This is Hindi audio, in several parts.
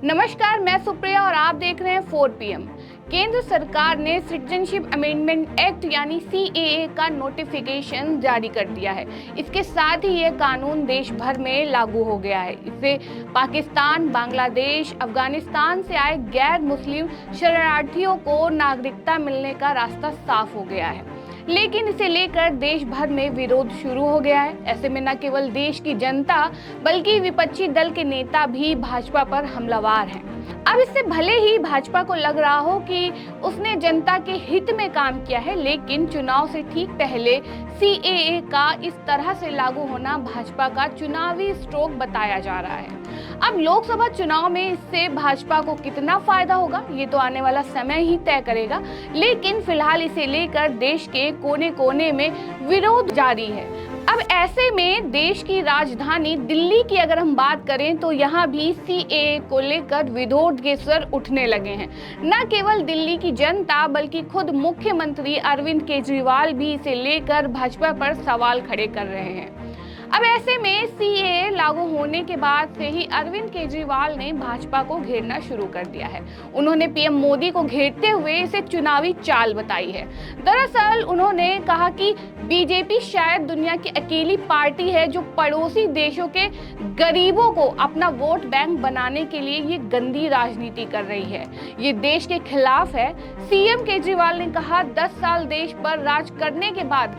नमस्कार, मैं सुप्रिया और आप देख रहे हैं 4 PM। केंद्र सरकार ने सिटीजनशिप अमेंडमेंट एक्ट यानी CAA का नोटिफिकेशन जारी कर दिया है। इसके साथ ही ये कानून देश भर में लागू हो गया है। इससे पाकिस्तान, बांग्लादेश, अफगानिस्तान से आए गैर मुस्लिम शरणार्थियों को नागरिकता मिलने का रास्ता साफ हो गया है। लेकिन इसे लेकर देश भर में विरोध शुरू हो गया है। ऐसे में न केवल देश की जनता बल्कि विपक्षी दल के नेता भी भाजपा पर हमलावर हैं। अब इससे भले ही भाजपा को लग रहा हो कि उसने जनता के हित में काम किया है, लेकिन चुनाव से ठीक पहले CAA का इस तरह से लागू होना भाजपा का चुनावी स्ट्रोक बताया जा रहा है। अब लोकसभा चुनाव में इससे भाजपा को कितना फायदा होगा, ये तो आने वाला समय ही तय करेगा। लेकिन फिलहाल इसे लेकर देश के कोने-कोने में विरोध जारी है। अब ऐसे में देश की राजधानी दिल्ली की अगर हम बात करें तो यहाँ भी CAA को लेकर विरोध के स्वर उठने लगे हैं। न केवल दिल्ली की जनता बल्कि खुद मुख्यमंत्री अरविंद केजरीवाल भी इसे लेकर भाजपा पर सवाल खड़े कर रहे हैं। अब ऐसे में CAA लागू होने के बाद से ही अरविंद केजरीवाल ने भाजपा को घेरना शुरू कर दिया है। उन्होंने PM मोदी को घेरते हुए इसे चुनावी चाल बताई है। दरअसल उन्होंने कहा कि BJP शायद दुनिया की अकेली पार्टी है जो पड़ोसी देशों के गरीबों को अपना वोट बैंक बनाने के लिए ये गंदी राजनीति कर रही है। ये देश के खिलाफ है। CM केजरीवाल ने कहा 10 साल देश पर राज करने के बाद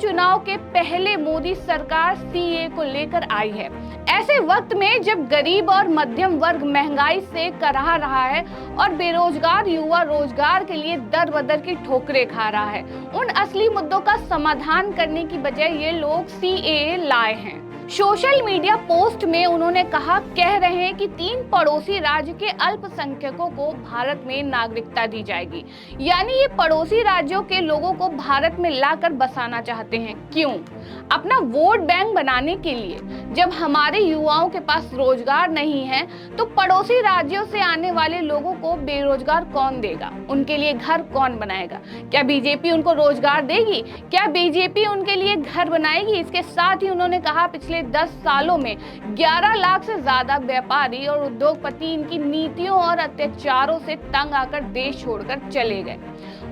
चुनाव के पहले मोदी सरकार CAA को लेकर आई है। ऐसे वक्त में जब गरीब और मध्यम वर्ग महंगाई से कराह रहा है और बेरोजगार युवा रोजगार के लिए दर बदर की ठोकरें खा रहा है, उन असली मुद्दों का समाधान करने की बजाय ये लोग CAA लाए हैं। सोशल मीडिया पोस्ट में उन्होंने कह रहे हैं कि 3 पड़ोसी राज्य के अल्पसंख्यकों को भारत में नागरिकता दी जाएगी। यानी ये पड़ोसी राज्यों के लोगों को भारत में लाकर बसाना चाहते हैं। क्यों? अपना वोट बैंक बनाने के लिए। जब हमारे युवाओं के पास रोजगार नहीं है तो पड़ोसी राज्यों से आने वाले लोगों को बेरोजगार कौन देगा? उनके लिए घर कौन बनाएगा? क्या BJP उनको रोजगार देगी? क्या BJP उनके लिए घर बनाएगी? इसके साथ ही उन्होंने कहा पिछले 10 सालों में 11 लाख से ज्यादा व्यापारी और उद्योगपति इनकी नीतियों और अत्याचारों से तंग आकर देश छोड़कर चले गए।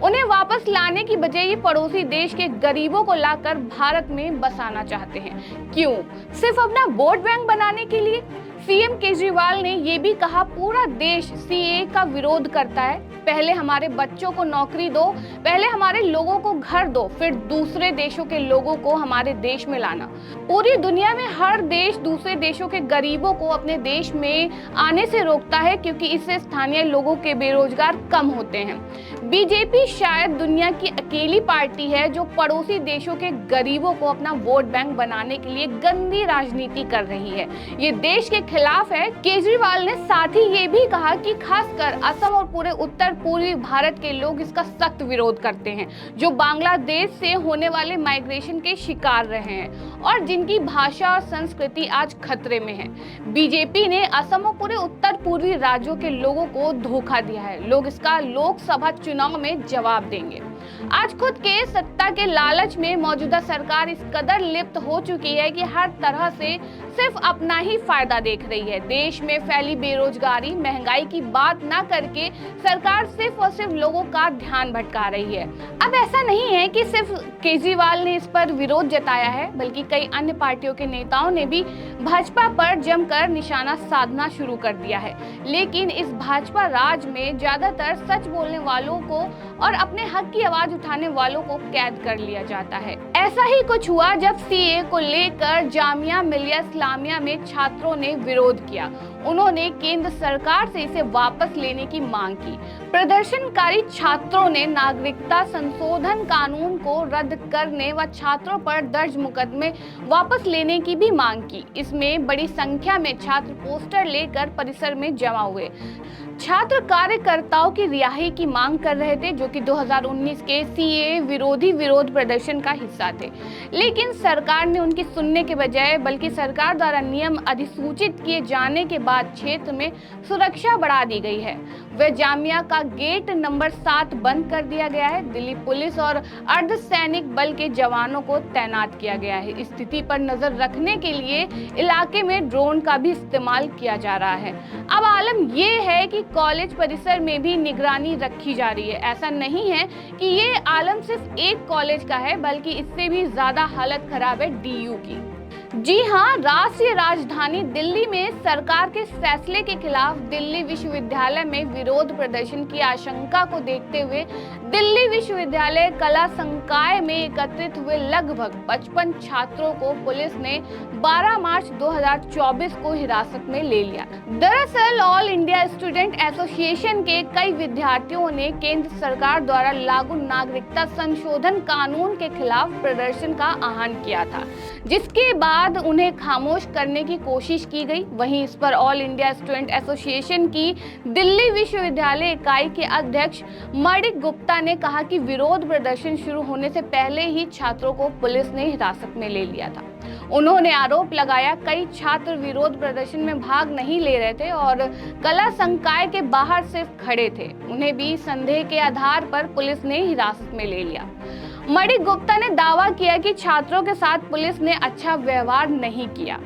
उन्हें वापस लाने की बजाय ये पड़ोसी देश के गरीबों को लाकर भारत में बसाना चाहते हैं। क्यों? सिर्फ अपना वोट बैंक बनाने के लिए? CM केजरीवाल ने ये भी कहा पूरा देश CAA का विरोध करता है। पहले हमारे बच्चों को नौकरी दो, पहले हमारे लोगों को घर दो, फिर दूसरे देशों के लोगों को हमारे देश में लाना। पूरी दुनिया में हर देश दूसरे देशों के गरीबों को अपने देश में आने से रोकता है क्योंकि इससे स्थानीय लोगों के बेरोजगार कम होते हैं। BJP शायद दुनिया की अकेली पार्टी है जो पड़ोसी देशों के गरीबों को अपना वोट बैंक बनाने के लिए गंदी राजनीति कर रही है। ये देश के खिलाफ है। केजरीवाल ने साथ ही ये भी कहा कि खासकर असम और पूरे उत्तर पूर्वी भारत के लोग इसका सख्त विरोध करते हैं, जो बांग्लादेश से होने वाले माइग्रेशन के शिकार रहे हैं और जिनकी भाषा और संस्कृति आज खतरे में है। BJP ने असम और पूरे उत्तर पूर्वी राज्यों के लोगों को धोखा दिया है। लोग इसका लोकसभा चुनाव में जवाब देंगे। आज खुद के सत्ता के लालच में मौजूदा सरकार इस कदर लिप्त हो चुकी है कि हर तरह से सिर्फ अपना ही फायदा देख रही है। देश में फैली बेरोजगारी, महंगाई की बात ना करके सरकार सिर्फ और सिर्फ लोगों का ध्यान भटका रही है। अब ऐसा नहीं है कि सिर्फ केजरीवाल ने इस पर विरोध जताया है, बल्कि कई अन्य पार्टियों के नेताओं ने भी भाजपा पर जमकर निशाना साधना शुरू कर दिया है। लेकिन इस भाजपा राज में ज्यादातर सच बोलने वालों को और अपने हक की आवाज उठाने वालों को कैद कर लिया जाता है। ऐसा ही कुछ हुआ जब CAA को लेकर जामिया मिलिया इस्लामिया में छात्रों ने विरोध किया। उन्होंने केंद्र सरकार से इसे वापस लेने की मांग की। प्रदर्शनकारी छात्रों ने नागरिकता संशोधन कानून को रद्द करने व छात्रों पर दर्ज मुकदमे वापस लेने की भी मांग की। इसमें बड़ी संख्या में छात्र पोस्टर लेकर परिसर में जमा हुए। छात्र कार्यकर्ताओं की रिहाई की मांग कर रहे थे, जो कि 2019 के CAA विरोधी विरोध प्रदर्शन का हिस्सा थे। लेकिन सरकार ने उनकी सुनने के बजाय बल्कि सरकार द्वारा नियम अधिसूचित किए जाने के बाद बाद क्षेत्र में सुरक्षा बढ़ा दी गई है। वे जामिया का गेट नंबर 7 बंद कर दिया गया है। दिल्ली पुलिस और अर्धसैनिक बल के जवानों को तैनात किया गया है। स्थिति पर नजर रखने के लिए इलाके में ड्रोन का भी इस्तेमाल किया जा रहा है। अब आलम ये है कि कॉलेज परिसर में भी निगरानी रखी जा रही है। ऐसा नहीं है कि ये आलम सिर्फ एक कॉलेज का है, बल्कि इससे भी ज्यादा हालत खराब है डीयू की। जी हां, राष्ट्रीय राजधानी दिल्ली में सरकार के फैसले के खिलाफ दिल्ली विश्वविद्यालय में विरोध प्रदर्शन की आशंका को देखते हुए दिल्ली विश्वविद्यालय कला संकाय में एकत्रित हुए लगभग 55 छात्रों को पुलिस ने 12 मार्च 2024 को हिरासत में ले लिया। दरअसल ऑल इंडिया स्टूडेंट एसोसिएशन के कई विद्यार्थियों ने केंद्र सरकार द्वारा लागू नागरिकता संशोधन कानून के खिलाफ प्रदर्शन का आह्वान किया था, जिसके बाद उन्हें खामोश करने की कोशिश की गई। वहीं इस पर ऑल इंडिया स्टूडेंट एसोसिएशन की दिल्ली विश्वविद्यालय इकाई के अध्यक्ष मणिक गुप्ता ने कहा कि विरोध प्रदर्शन शुरू होने से पहले ही छात्रों को पुलिस ने हिरासत में ले लिया था। उन्होंने आरोप लगाया कई छात्र विरोध प्रदर्शन में भाग नहीं ले रहे थे और कला संकाय के बाहर सिर्फ खड़े थे। उन्हें भी संदेह के आधार पर पुलिस ने हिरासत में ले लिया। मणिक गुप्ता ने दावा किया कि छात्रों के साथ पुलिस ने अच्छा व्यवहार नहीं किया।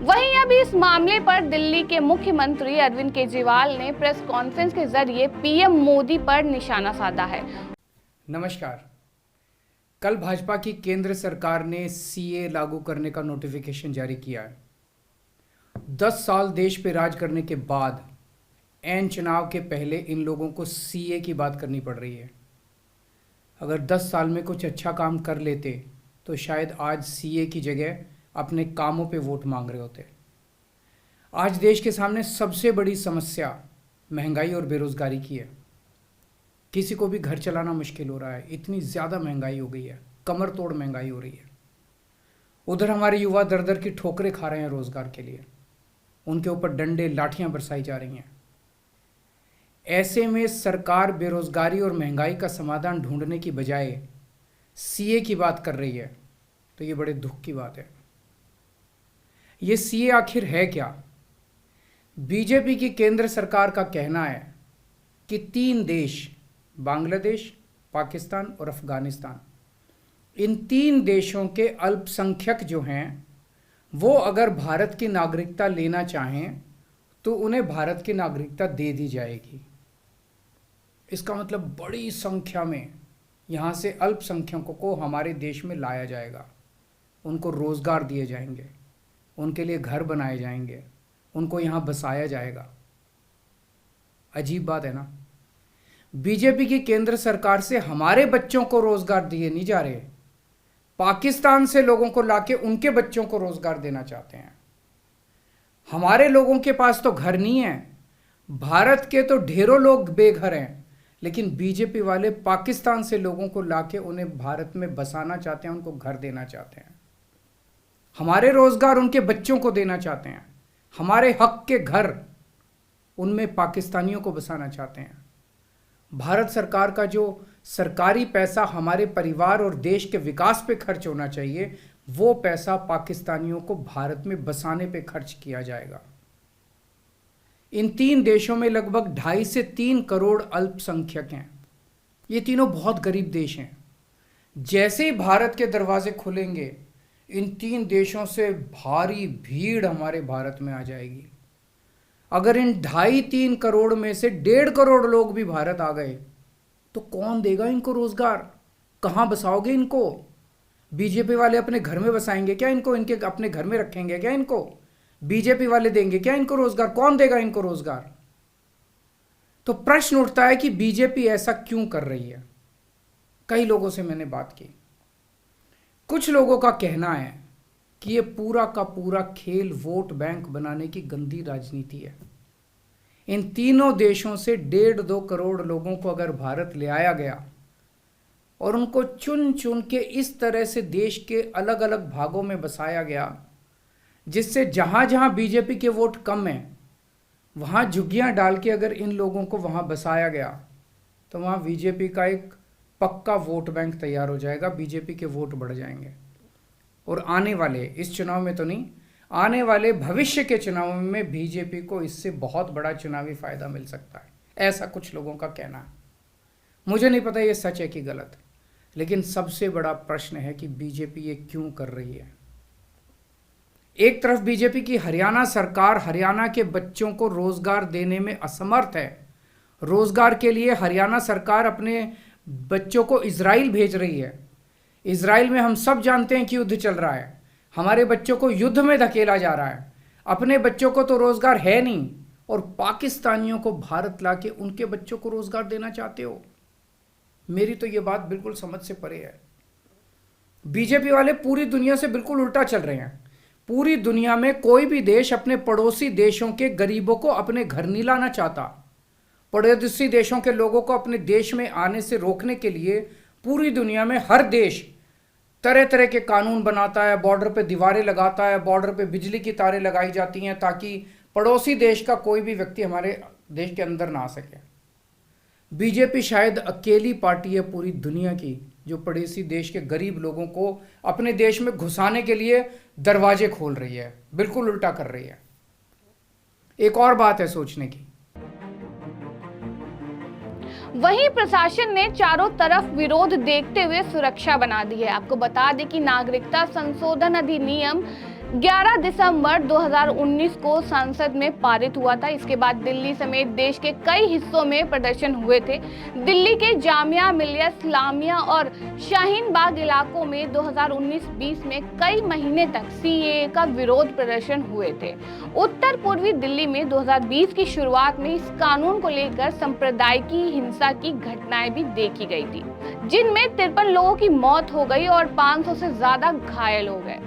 वहीं अभी इस मामले पर दिल्ली के मुख्यमंत्री अरविंद केजरीवाल ने प्रेस कॉन्फ्रेंस के जरिए पीएम मोदी पर निशाना साधा है। नमस्कार। कल भाजपा की केंद्र सरकार ने सीए लागू करने का नोटिफिकेशन जारी किया है। 10 साल देश पे राज करने के बाद ऐन चुनाव के पहले इन लोगों को सीए की बात करनी पड़ रही है। अगर 10 साल में कुछ अच्छा काम कर लेते तो शायद आज सीए की जगह अपने कामों पे वोट मांग रहे होते। आज देश के सामने सबसे बड़ी समस्या महंगाई और बेरोजगारी की है। किसी को भी घर चलाना मुश्किल हो रहा है, इतनी ज़्यादा महंगाई हो गई है, कमर तोड़ महंगाई हो रही है। उधर हमारे युवा दर दर की ठोकरें खा रहे हैं रोजगार के लिए, उनके ऊपर डंडे लाठियां बरसाई जा रही हैं। ऐसे में सरकार बेरोजगारी और महंगाई का समाधान ढूंढने की बजाय सीए की बात कर रही है, तो ये बड़े दुख की बात है। ये सीए आखिर है क्या? बीजेपी की केंद्र सरकार का कहना है कि 3 देश, बांग्लादेश, पाकिस्तान और अफगानिस्तान, इन 3 देशों के अल्पसंख्यक जो हैं वो अगर भारत की नागरिकता लेना चाहें तो उन्हें भारत की नागरिकता दे दी जाएगी। इसका मतलब बड़ी संख्या में यहाँ से अल्पसंख्यकों को हमारे देश में लाया जाएगा, उनको रोज़गार दिए जाएंगे, उनके लिए घर बनाए जाएंगे, उनको यहाँ बसाया जाएगा। अजीब बात है ना। बीजेपी की केंद्र सरकार से हमारे बच्चों को रोज़गार दिए नहीं जा रहे, पाकिस्तान से लोगों को लाके उनके बच्चों को रोज़गार देना चाहते हैं। हमारे लोगों के पास तो घर नहीं है, भारत के तो ढेरों लोग बेघर हैं, लेकिन बीजेपी वाले पाकिस्तान से लोगों को लाके उन्हें भारत में बसाना चाहते हैं, उनको घर देना चाहते हैं। हमारे रोजगार उनके बच्चों को देना चाहते हैं, हमारे हक के घर उनमें पाकिस्तानियों को बसाना चाहते हैं। भारत सरकार का जो सरकारी पैसा हमारे परिवार और देश के विकास पे खर्च होना चाहिए, वो पैसा पाकिस्तानियों को भारत में बसाने पे खर्च किया जाएगा। इन 3 देशों में लगभग 2.5 से 3 करोड़ अल्पसंख्यक हैं। ये तीनों बहुत गरीब देश हैं। जैसे ही भारत के दरवाजे खुलेंगे, इन 3 देशों से भारी भीड़ हमारे भारत में आ जाएगी। अगर इन 2.5-3 करोड़ में से 1.5 करोड़ लोग भी भारत आ गए तो कौन देगा इनको रोजगार? कहाँ बसाओगे इनको? बीजेपी वाले अपने घर में बसाएंगे क्या इनको? इनके अपने घर में रखेंगे क्या इनको? बीजेपी वाले देंगे क्या इनको रोजगार? कौन देगा इनको रोजगार? तो प्रश्न उठता है कि बीजेपी ऐसा क्यों कर रही है। कई लोगों से मैंने बात की, कुछ लोगों का कहना है कि ये पूरा का पूरा खेल वोट बैंक बनाने की गंदी राजनीति है। इन तीनों देशों से 1.5-2 करोड़ लोगों को अगर भारत ले आया गया और उनको चुन चुन के इस तरह से देश के अलग अलग भागों में बसाया गया, जिससे जहाँ जहाँ बीजेपी के वोट कम हैं वहाँ झुग्गियाँ डाल के अगर इन लोगों को वहाँ बसाया गया तो वहाँ बीजेपी का एक पक्का वोट बैंक तैयार हो जाएगा, बीजेपी के वोट बढ़ जाएंगे। और आने वाले इस चुनाव में तो नहीं, आने वाले भविष्य के चुनाव में बीजेपी को इससे बहुत बड़ा चुनावी फायदा मिल सकता है, ऐसा कुछ लोगों का कहना है। मुझे नहीं पता ये सच है कि गलत, लेकिन सबसे बड़ा प्रश्न है कि बीजेपी ये क्यों कर रही है। एक तरफ बीजेपी की हरियाणा सरकार हरियाणा के बच्चों को रोजगार देने में असमर्थ है। रोजगार के लिए हरियाणा सरकार अपने बच्चों को इजराइल भेज रही है। इजराइल में हम सब जानते हैं कि युद्ध चल रहा है, हमारे बच्चों को युद्ध में धकेला जा रहा है। अपने बच्चों को तो रोजगार है नहीं और पाकिस्तानियों को भारत लाके उनके बच्चों को रोजगार देना चाहते हो। मेरी तो ये बात बिल्कुल समझ से परे है। बीजेपी वाले पूरी दुनिया से बिल्कुल उल्टा चल रहे हैं। पूरी दुनिया में कोई भी देश अपने पड़ोसी देशों के गरीबों को अपने घर नहीं लाना चाहता। पड़ोसी देशों के लोगों को अपने देश में आने से रोकने के लिए पूरी दुनिया में हर देश तरह तरह के कानून बनाता है, बॉर्डर पे दीवारें लगाता है, बॉर्डर पे बिजली की तारें लगाई जाती हैं ताकि पड़ोसी देश का कोई भी व्यक्ति हमारे देश के अंदर ना आ सके। बीजेपी शायद अकेली पार्टी है पूरी दुनिया की जो पड़ोसी देश के गरीब लोगों को अपने देश में घुसाने के लिए दरवाजे खोल रही है, बिल्कुल उल्टा कर रही है। एक और बात है सोचने की। वहीं प्रशासन ने चारों तरफ विरोध देखते हुए सुरक्षा बना दी है। आपको बता दें कि नागरिकता संशोधन अधिनियम 11 दिसंबर 2019 को संसद में पारित हुआ था। इसके बाद दिल्ली समेत देश के कई हिस्सों में प्रदर्शन हुए थे। दिल्ली के जामिया मिलिया इस्लामिया और शाहीन बाग इलाकों में 2019-20 में कई महीने तक सीएए का विरोध प्रदर्शन हुए थे। उत्तर पूर्वी दिल्ली में 2020 की शुरुआत में इस कानून को लेकर सांप्रदायिक हिंसा की घटनाएं भी देखी गई थी, जिनमें 53 लोगों की मौत हो गई और 500 से ज्यादा घायल हो गए।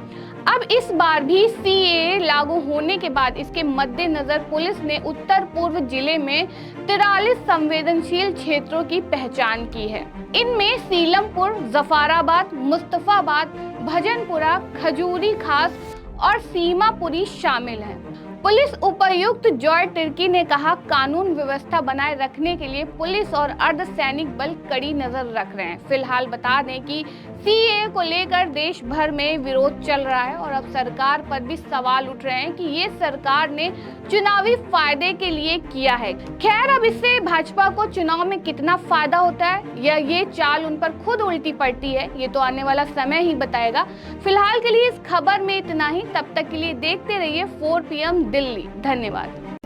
अब इस बार भी सीएए लागू होने के बाद इसके मद्देनजर पुलिस ने उत्तर पूर्व जिले में 43 संवेदनशील क्षेत्रों की पहचान की है। इनमें सीलमपुर, जफराबाद, मुस्तफाबाद, भजनपुरा, खजूरी खास और सीमापुरी शामिल हैं। पुलिस उपायुक्त जॉय तिर्की ने कहा, कानून व्यवस्था बनाए रखने के लिए पुलिस और अर्धसैनिक बल कड़ी नजर रख रहे हैं। फिलहाल बता दें कि सीएए को लेकर देश भर में विरोध चल रहा है और अब सरकार पर भी सवाल उठ रहे हैं कि ये सरकार ने चुनावी फायदे के लिए किया है। खैर, अब इससे भाजपा को चुनाव में कितना फायदा होता है या ये चाल उन पर खुद उल्टी पड़ती है, ये तो आने वाला समय ही बताएगा। फिलहाल के लिए इस खबर में इतना ही। तब तक के लिए देखते रहिए 4 PM दिल्ली। धन्यवाद।